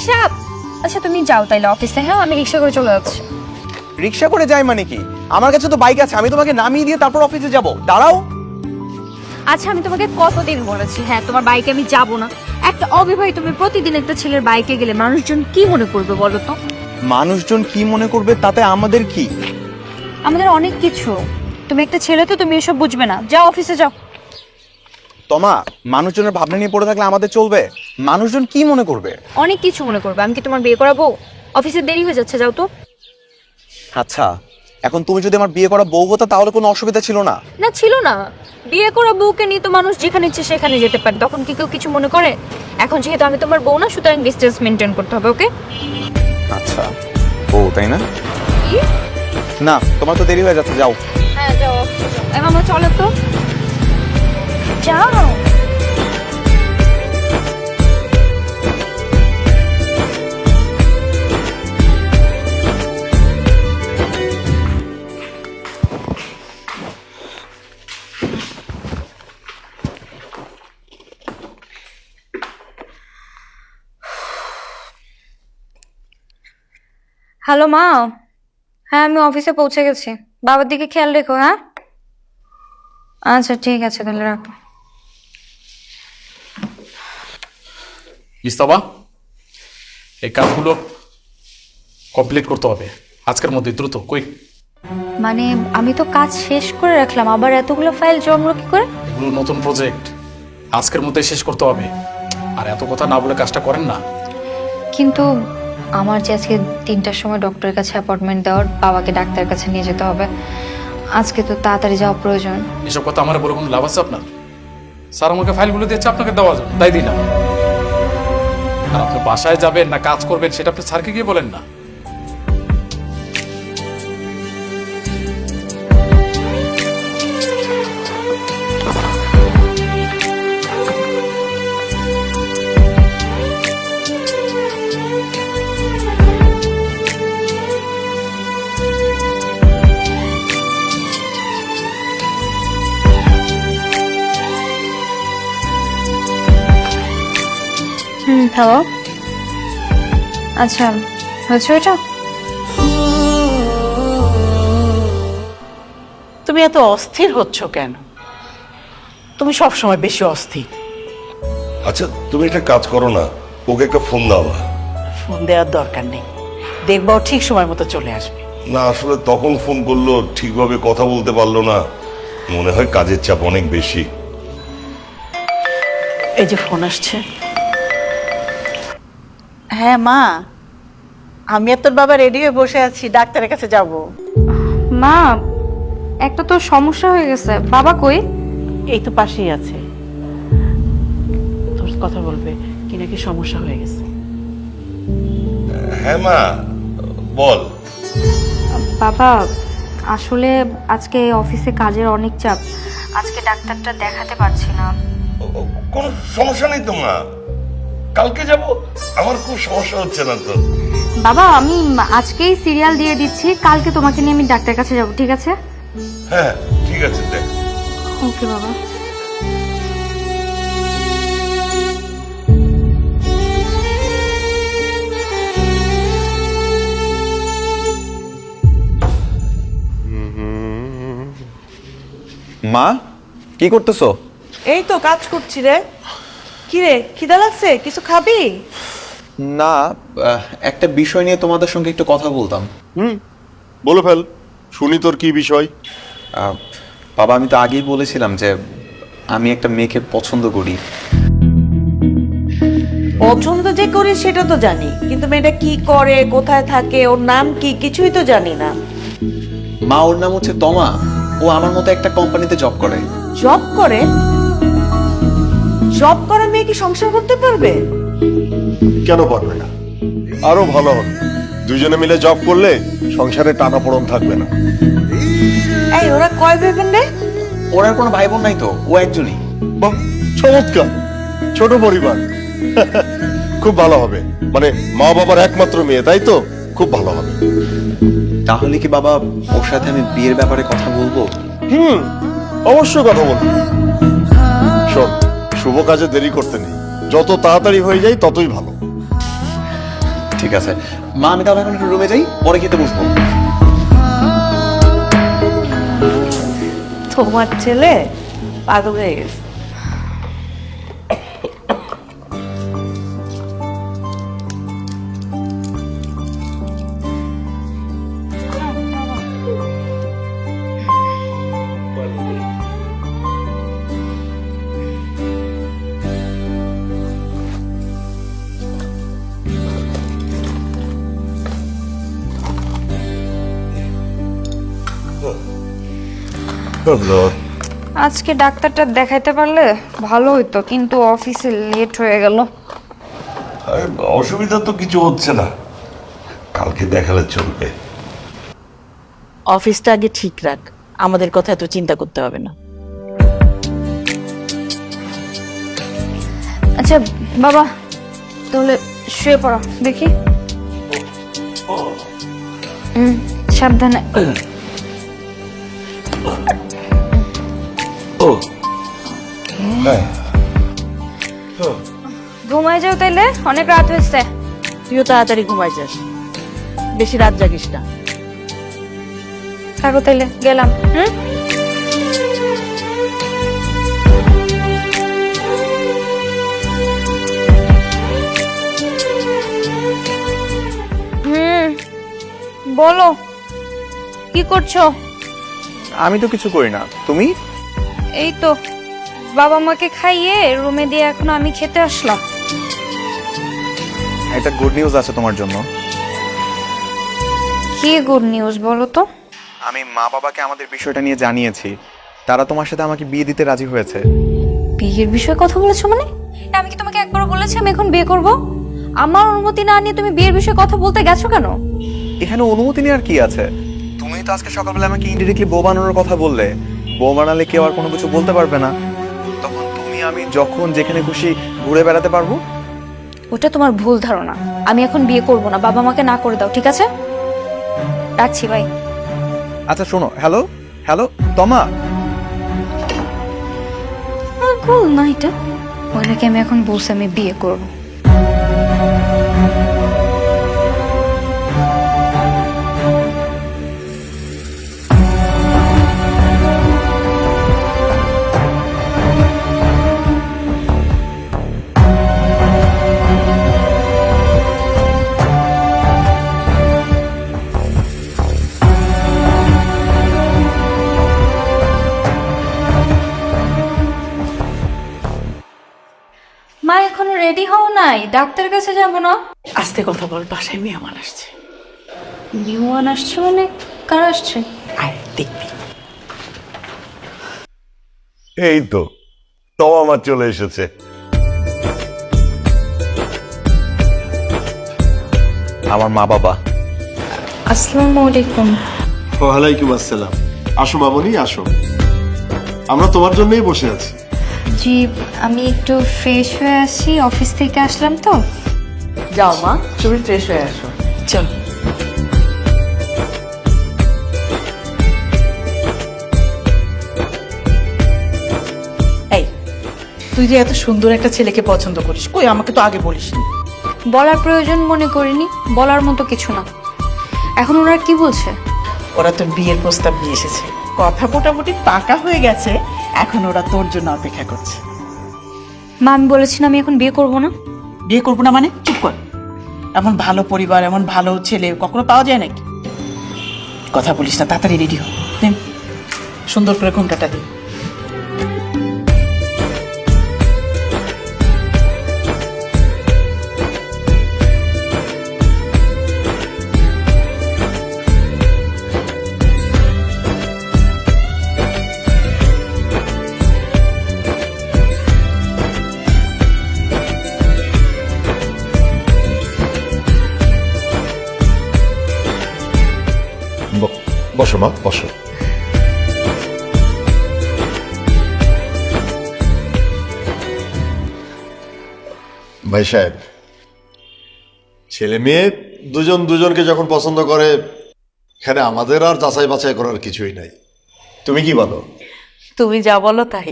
রিক্সা? আচ্ছা তুমি যাও তাইলে অফিসে, হ্যাঁ আমি রিক্সা করে চলে যাচ্ছি। রিক্সা করে যাই মানে কি? আমার কাছে তো বাইক আছে, আমি তোমাকে নামিয়ে দিয়ে তারপর অফিসে যাব। দাঁড়াও। আচ্ছা আমি তোমাকে কতদিন বলেছি হ্যাঁ তোমার বাইকে আমি যাব না। একটা অবিবাহিত তুমি প্রতিদিন একটা ছেলের বাইকে গেলে মানুষজন কি মনে করবে বলো তো? মানুষজন কি মনে করবে তাতে আমাদের কি? আমাদের অনেক কিছু। তুমি একটা ছেলে তো, তুমি এসব বুঝবে না। যাও অফিসে যাও। তোমা, মানুষজনের ভাবনা নিয়ে পড়ে থাকলে আমাদের চলবে? মানুষজন কি মনে করবে? অনেক কিছু মনে করবে। আমি কি তোমার বিয়ে করাবো? অফিসে দেরি হয়ে যাচ্ছে, যাও তো। আচ্ছা, এখন তুমি যদি আমার বিয়ে করা বউ হতো তাহলে কোনো অসুবিধা ছিল না? না ছিল না। বিয়ে করা বউকে নিয়ে তো মানুষ যেখানে ইচ্ছে সেখানে যেতে পারে, তখন কি কেউ কিছু মনে করে? এখন যেহেতু আমি তোমার বউ না, সুতরাং ডিস্টেন্স মেনটেন করতে হবে, ওকে? আচ্ছা, ও তাই না? কি? না, তোমার তো দেরি হয়ে যাচ্ছে, যাও। হ্যাঁ যাও অফিসে যাও। মামা চলো তো, যাও। হ্যালো মা। হ্যাঁ আমি অফিসে পৌঁছে গেছি। বাবার দিকে খেয়াল রেখো, হ্যাঁ? আচ্ছা ঠিক আছে তাহলে রাখো। ইস্তফা, এই কাজগুলো কমপ্লিট করতে হবে আজকের মধ্যে, দ্রুত কুইক। মানে আমি তো কাজ শেষ করে রাখলাম, আবার এতগুলো ফাইল জমলো কি করে? এগুলো নতুন প্রজেক্ট, আজকের মধ্যে শেষ করতে হবে। আর এত কথা না বলে কাজটা করেন না। কিন্তু আমার যে আজকে 3টার সময় ডক্টরের কাছে অ্যাপয়েন্টমেন্ট দেওয়ার, বাবাকে ডাক্তারের কাছে নিয়ে যেতে হবে, আজকে তো তাড়াতাড়ি যাওয়া প্রয়োজন। এসব কথা আমার বলে কোনো লাভ আছে আপনার? স্যার আমাকে ফাইলগুলো দিয়েছে আপনাকে দেওয়ার জন্য, তাই দিলাম। আর আপনি বাসায় যাবেন না কাজ করবেন সেটা আপনি স্যারকে গিয়ে বলেন না। হ্যালো। আচ্ছা হয়েছে ওইটা? তুমি এত অস্থির হচ্ছ কেন? তুমি সব সময় বেশি অস্থির। আচ্ছা তুমি একটা কাজ করো না, ওকে একটা ফোন দাও না। ফোন দেওয়ার দরকার নেই, দেখবা ও ঠিক সময় মতো চলে আসবে। না আসলে তখন ফোন করলো, ঠিকভাবে কথা বলতে পারলো না, মনে হয় কাজের চাপ অনেক বেশি। এই যে ফোন আসছে। হ্যাঁ মা, আমি আর তোর বাবা রেডি হয়ে বসে আছি, ডাক্তারের কাছে যাব। মা একটা তো সমস্যা হয়ে গেছে। বাবা কই? এই তো পাশেই আছে, তোর কথা বলবে কি নাকি সমস্যা হয়ে গেছে। হ্যাঁ মা বল। বাবা আসলে আজকে অফিসে কাজের অনেক চাপ, আজকে ডাক্তারটা দেখাতে পারছি না। কোনো সমস্যা নেই তো মা, কালকে যাব। আমার খুব সমস্যা হচ্ছে না তো। বাবা আমি আজকেই সিরিয়াল দিয়ে দিচ্ছি, কালকে তোমাকে নিয়ে আমি ডাক্তারের কাছে যাব, ঠিক আছে? হ্যাঁ ঠিক আছে, দেখ। ওকে বাবা। মা, কি করতেছো? এই তো কাজ করছি রে। কি রে, খিদা লাগছে? কিছু খাবি? না, একটা বিষয় নিয়ে তোমাদের সঙ্গে একটু কথা বলতাম। বলে ফেল, শুনি তোর কি বিষয়। বাবা আমি তো আগেই বলেছিলাম যে আমি একটা মেয়েকে পছন্দ করি। পছন্দ যে করি সেটা তো জানি, কিন্তু মেয়েটা কি করে, কোথায় থাকে, ওর নাম কি, কিছুই তো জানি না। মা, ওর নাম হচ্ছে তমা। ও আমার মতো একটা কোম্পানিতে জব করে। জব করে? জব করা মেয়ে কি সংসার করতে পারবে? কেন পারবে না? আরো ভালো হবে, দুজনে মিলে জব করলে সংসারে টানাপোড়েন থাকবে না। এই ওরা কয় ভাই বোন রে? ওর আর কোনো ভাই বোন নাই তো, ও একজনই। বাহ, চমৎকার, ছোট পরিবার। খুব ভালো হবে, মানে মা বাবার একমাত্র মেয়ে, তাই তো? খুব ভালো হবে। তাহলে কি বাবা ওর সাথে আমি বিয়ের ব্যাপারে কথা বলবো? অবশ্যই কথা বলবো। শোন, শুভ কাজে দেরি করতে নেই, যত তাড়াতাড়ি হয়ে যায় ততই ভালো। ঠিক আছে মা, আমি তাহলে এখন একটু রুমে যাই, পরে খেতে বসবো। তোমার ছেলে পাগল হয়ে গেছে। আজকে ডাক্তারটা দেখাইতে পারলে ভালো হইতো, কিন্তু অফিসে লেট হয়ে গেল। আরে, অসুবিধা তো কিছু হচ্ছে না, কালকে দেখালে চলবে। অফিসটা আগে ঠিক রাখ, আমাদের কথা এত চিন্তা করতে হবে না। আচ্ছা বাবা, তাহলে শুয়ে পড়ো দেখি। সাবধানে। ও হ্যাঁ, ঘুমাই যাও তাইলে, অনেক রাত হয়েছে। তুইও তাড়াতাড়ি ঘুমাই যাস, বেশি রাত জাগিস না। থাকো তাইলে, গেলাম। বলো কি করছো? আমি তো কিছু করি না, তুমি? এই তো বাবা মাকে খাইয়ে রুমে দিয়ে এখন আমি খেতে আসলাম। একটা গুড নিউজ আছে তোমার জন্য। কি গুড নিউজ বলো তো? আমি মা বাবাকে আমাদের বিষয়টা নিয়ে জানিয়েছি, তারা তোমার সাথে আমাকে বিয়ে দিতে রাজি হয়েছে। বিয়ের বিষয়ে কথা বলেছো মানে? আমি কি তোমাকে একবার বলেছি আমি এখন বিয়ে করব? আমার অনুমতি না নিয়ে তুমি বিয়ের বিষয়ে কথা বলতে গেছো কেন? এখানে অনুমতি নেওয়ার কি আছে? তুমি তো আজকে সকালবেলা আমাকে ইনডিরেক্টলি বউ বানানোর কথা বললে। বউ বানালে কেউ আর কোনো কিছু বলতে পারবে না, তখন তুমি আমি যখন যেখানে খুশি ঘুরে বেড়াতে পারবো। ওটা তোমার ভুল ধারণা। আমি এখন বিয়ে করব না, বাবা মাকে না করে দাও, ঠিক আছে? রাখছি, ভাই। আচ্ছা শোনো, হ্যালো হ্যালো তমা। ভুল না এটা, ওনাকে আমি এখন বলছি আমি বিয়ে করব। মা এখনো রেডি হও নাই? ডাক্তার কাছে যাব না? আস্তে কথা বল, বাসায় মেহমান আসছে। মেহমান আসছে মানে? কারা আসছে? আয় দেখবি। এই তো আমার চলে এসেছে। আমার মা বাবা। আসসালামু আলাইকুম। ওয়ালাইকুম আসসালাম। আসো মামনি, আসো, আমরা তোমার জন্যই বসে আছি। জি, আমি একটু ফ্রেশ হয়ে আসি, অফিস থেকে আসলাম তো। যাও মা, তুমি ফ্রেশ হয়ে আসো। চল। এই, তুই যে এত সুন্দর একটা ছেলেকে পছন্দ করিস, কই আমাকে তো আগে বলিসনি। বলার প্রয়োজন মনে করিনি, বলার মতো কিছু না। এখন ওরা কি বলছে? ওরা তোর বিয়ের প্রস্তাব নিয়ে এসেছে, কথা মোটামুটি পাকা হয়ে গেছে, এখন ওরা তোর জন্য অপেক্ষা করছে। মা, আমি বলেছি না আমি এখন বিয়ে করব না। বিয়ে করবো না মানে? চুপ কর। এমন ভালো পরিবার, এমন ভালো ছেলে কখনো পাওয়া যায় নাকি? কথা বলিস না, তাড়াতাড়ি রেডি হ। সুন্দর করে ঘুমটাটা দে। বসো মা, বসো। ভাই সাহেব, ছেলে মেয়ে দুজন দুজনকে যখন পছন্দ করে, এখানে আমাদের আর যাচাই বাছাই করার কিছুই নাই। তুমি কি বলো? তুমি যা বলো তাই।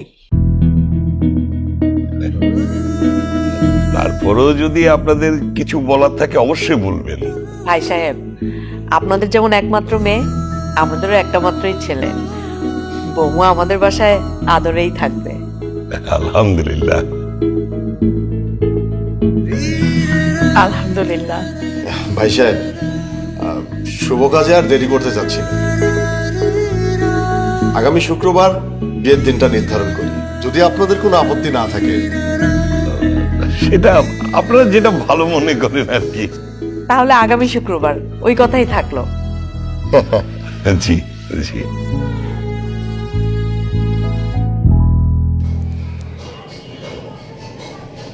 তারপর তারপরেও যদি আপনাদের কিছু বলার থাকে অবশ্যই বলবেন। ভাই সাহেব, আপনাদের যেমন একমাত্র মেয়ে, আমাদেরও একটা মাত্রই ছেলে। বৌমা আমাদের বাসায় আদরেই থাকবে। আলহামদুলিল্লাহ। আলহামদুলিল্লাহ। ভাই সাহেব, শুভ কাজে আর দেরি করতে চাচ্ছি না। আগামী শুক্রবার বিয়ের দিনটা নির্ধারণ করি, যদি আপনাদের কোনো আপত্তি না থাকে। সেটা আপনারা যেটা ভালো মনে করেন আর কি। তাহলে আগামী শুক্রবার ওই কথাই থাকলো। জি জি।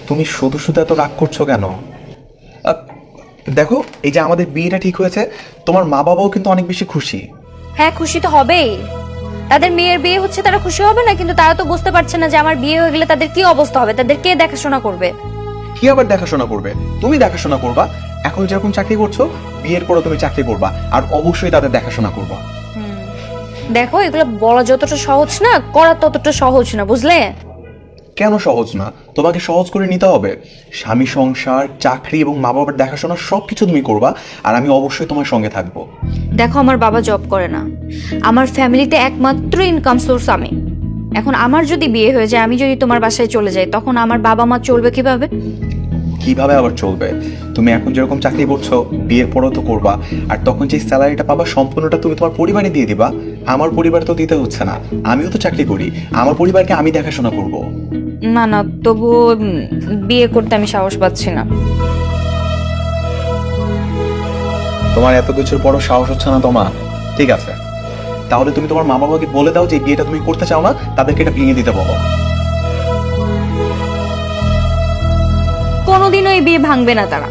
তুমি শুধু শুধু এত রাগ করছো কেন? দেখো, এই যে আমাদের বিয়েটা ঠিক হয়েছে, তোমার মা বাবাও কিন্তু অনেক বেশি খুশি। হ্যাঁ, খুশি তো হবেই। তাদের মেয়ের বিয়ে হচ্ছে, তারা খুশি হবে না? কিন্তু তারা তো বুঝতে পারছে না যে আমার বিয়ে হয়ে গেলে তাদের কি অবস্থা হবে, তাদের কে দেখাশোনা করবে। কি আবার দেখাশোনা করবে? তুমি দেখাশোনা করবা। এখন যেরকম চাকরি করছো, বিয়ের পরও তুমি চাকরি করবা, আর অবশ্যই তাদের দেখাশোনা করবা। দেখো, এগুলো বলা যতটা সহজ না, করা ততটা সহজ না, বুঝলে? কেন সহজ না? তোমাকে সহজ করে নিতে হবে। স্বামী, সংসার, চাকরি এবং মা বাবার দেখাশোনা সবকিছু তুমি করবা, আর আমি অবশ্যই তোমার সঙ্গে থাকবো। দেখো, আমার বাবা জব করে না, আমার ফ্যামিলিতে একমাত্র ইনকাম সোর্স আমি। এখন আমার যদি বিয়ে হয়ে যায়, আমি যদি তোমার বাসায় চলে যাই, তখন আমার বাবা মা চলবে কিভাবে? কিভাবে আবার চলবে? তুমি এখন যেরকম চাকরি করছো, বিয়ের পরও তো করবা, আর তখন যে স্যালারিটা পাবা সম্পূর্ণটা তুমি তোমার পরিবারে দিয়ে দিবা। আমার পরিবার তো দিতে হচ্ছে না, আমিও তো চাকরি করি, আমার পরিবারকে আমি দেখাশোনা করব। না না, তবু বিয়ে করতে আমি সাহস পাচ্ছি না। তোমার এত কিছুর পরও সাহস হচ্ছে না তোমার? ঠিক আছে, তাহলে তুমি তোমার মা বাবাকে বলে দাও যে বিয়েটা তুমি করতে চাও না, তাদেরকে এটা ভেঙে দিতে বলো। কোনোদিনও এই বিয়ে ভাঙবে না তারা।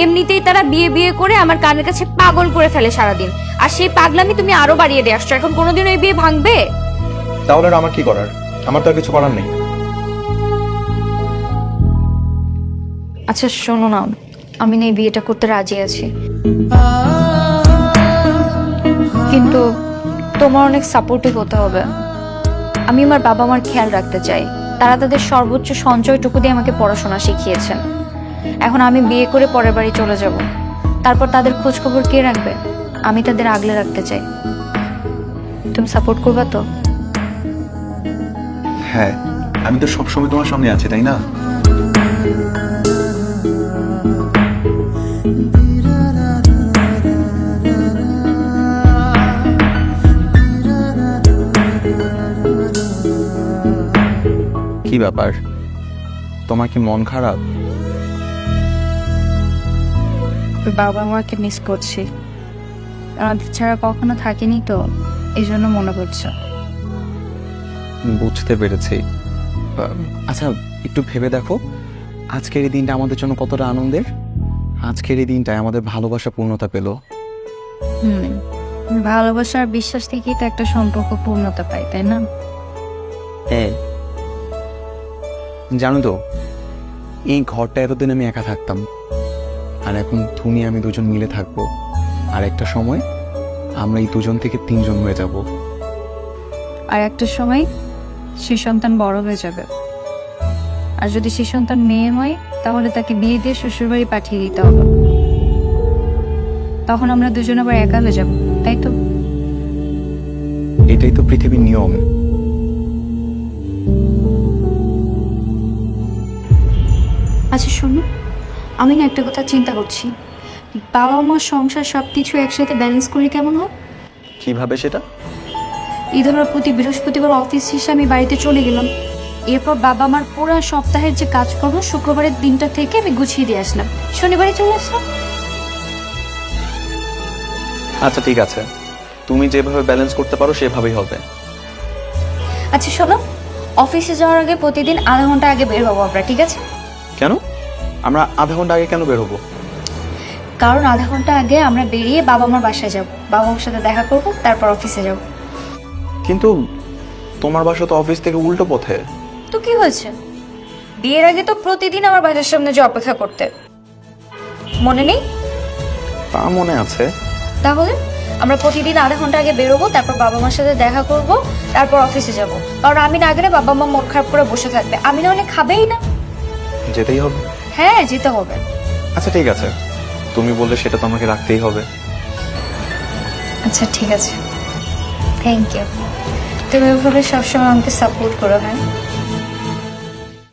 এমনিতেই তারা বিয়ে বিয়ে করে আমার কানের কাছে পাগল করে ফেলে সারাদিন, আর সেই পাগলামি তুমি আরো বাড়িয়ে দিয়ে আসছো। এখন কোনোদিনও এই বিয়ে ভাঙবে? তাহলে আর আমার কি করার? আমার তো আর কিছু করার নেই। আচ্ছা শোনো না, আমি না এই বিয়েটা করতে রাজি আছি, কিন্তু তোমার অনেক সাপোর্টিভ হতে হবে। আমি আমার বাবা মার খেয়াল রাখতে চাই। তারা তাদের সর্বোচ্চ সঞ্চয়টুকু দিয়ে আমাকে পড়াশোনা শিখিয়েছেন। এখন আমি বিয়ে করে পরের বাড়ি চলে যাব, তারপর তাদের খোঁজ খবর কে রাখবে? আমি তাদের আগলে রাখতে চাই। তুমি সাপোর্ট করবা তো? হ্যাঁ, আমি তো সবসময় তোমার সামনে আছি, তাই না? কি ব্যাপার, তোমার কি মন খারাপ? বাবা মাকে মিস করছি, আমাদের ছাড়া কখনো থাকিনি তো, এই জন্য মনে করছে। বুঝতে পেরেছি। আচ্ছা, একটু ভেবে দেখো, আজকের এই দিনটা আমাদের জন্য কতটা আনন্দের। আজকের এই দিনটায় আমাদের ভালোবাসা পূর্ণতা পেল। ভালোবাসা আর বিশ্বাস থেকেই তো একটা সম্পর্ক পূর্ণতা পায়, তাই না? হ্যাঁ, জানো তো, এই ঘরটা এতদিন আমি একা থাকতাম, আর এখন তুমি আমি দুজন মিলে থাকবো, আর একটা সময় আমরা এই দুজন থেকে তিনজন হয়ে যাব। আর একটা সময় সে সন্তান বড় হয়ে যাবে, আর যদি সে সন্তান মেয়ে হয় তাহলে তাকে বিয়ে দিয়ে শ্বশুরবাড়ি পাঠিয়ে দিতে হবে। তখন আমরা দুজন আবার একা হয়ে যাব, তাই তো? এটাই তো পৃথিবীর নিয়ম। আচ্ছা শোনো, আমি না একটা কথা চিন্তা করছি, বাবা মা সংসার সবকিছু একসাথে ব্যালেন্স করলে কেমন হয়? কিভাবে সেটা? এই ধরো প্রতি বৃহস্পতিবার অফিস শেষে আমি বাড়িতে চলে গেলাম, এরপর বাবা আমার পুরো সপ্তাহের যে কাজ করবো শুক্রবারের দিনটা থেকে আমি গুছিয়ে দিয়ে আসলাম, শনিবারে চলে আসলাম। আচ্ছা ঠিক আছে, তুমি যেভাবে ব্যালেন্স করতে পারো সেভাবেই হবে। আচ্ছা শোনো, অফিসে যাওয়ার আগে প্রতিদিন আধা ঘন্টা আগে বের হবো আমরা, ঠিক আছে? কেন? আমরা আধা ঘন্টা আগে কেন বের হবো? কারণ আধা ঘন্টা আগে আমরা বেরিয়ে বাবা মার বাসায় যাব, বাবা মার সাথে দেখা করবো, তারপর অফিসে যাব। কিন্তু তোমার বাসা তো অফিস থেকে উল্টো পথে। তো কি হয়েছে? বিয়ের আগে তো প্রতিদিন আমার বাসার সামনে যে অপেক্ষা করতে, মনে নেই? তা মনে আছে। তাহলে আমরা প্রতিদিন আধা ঘন্টা আগে বেরোবো, তারপর বাবা মার সাথে দেখা করব, তারপর অফিসে যাব। কারণ আমি না গেলে বাবা মা মন খারাপ করে বসে থাকবে, আমি না হলে খাবেই না। যেতেই হবে। হ্যাঁ যেতে হবে। আচ্ছা ঠিক আছে, তুমি বললে সেটা তো আমাকে রাখতেই হবে। আচ্ছা ঠিক আছে, থ্যাংক ইউ। তুমি এভাবে সবসময় আমাকে সাপোর্ট করো। হ্যাঁ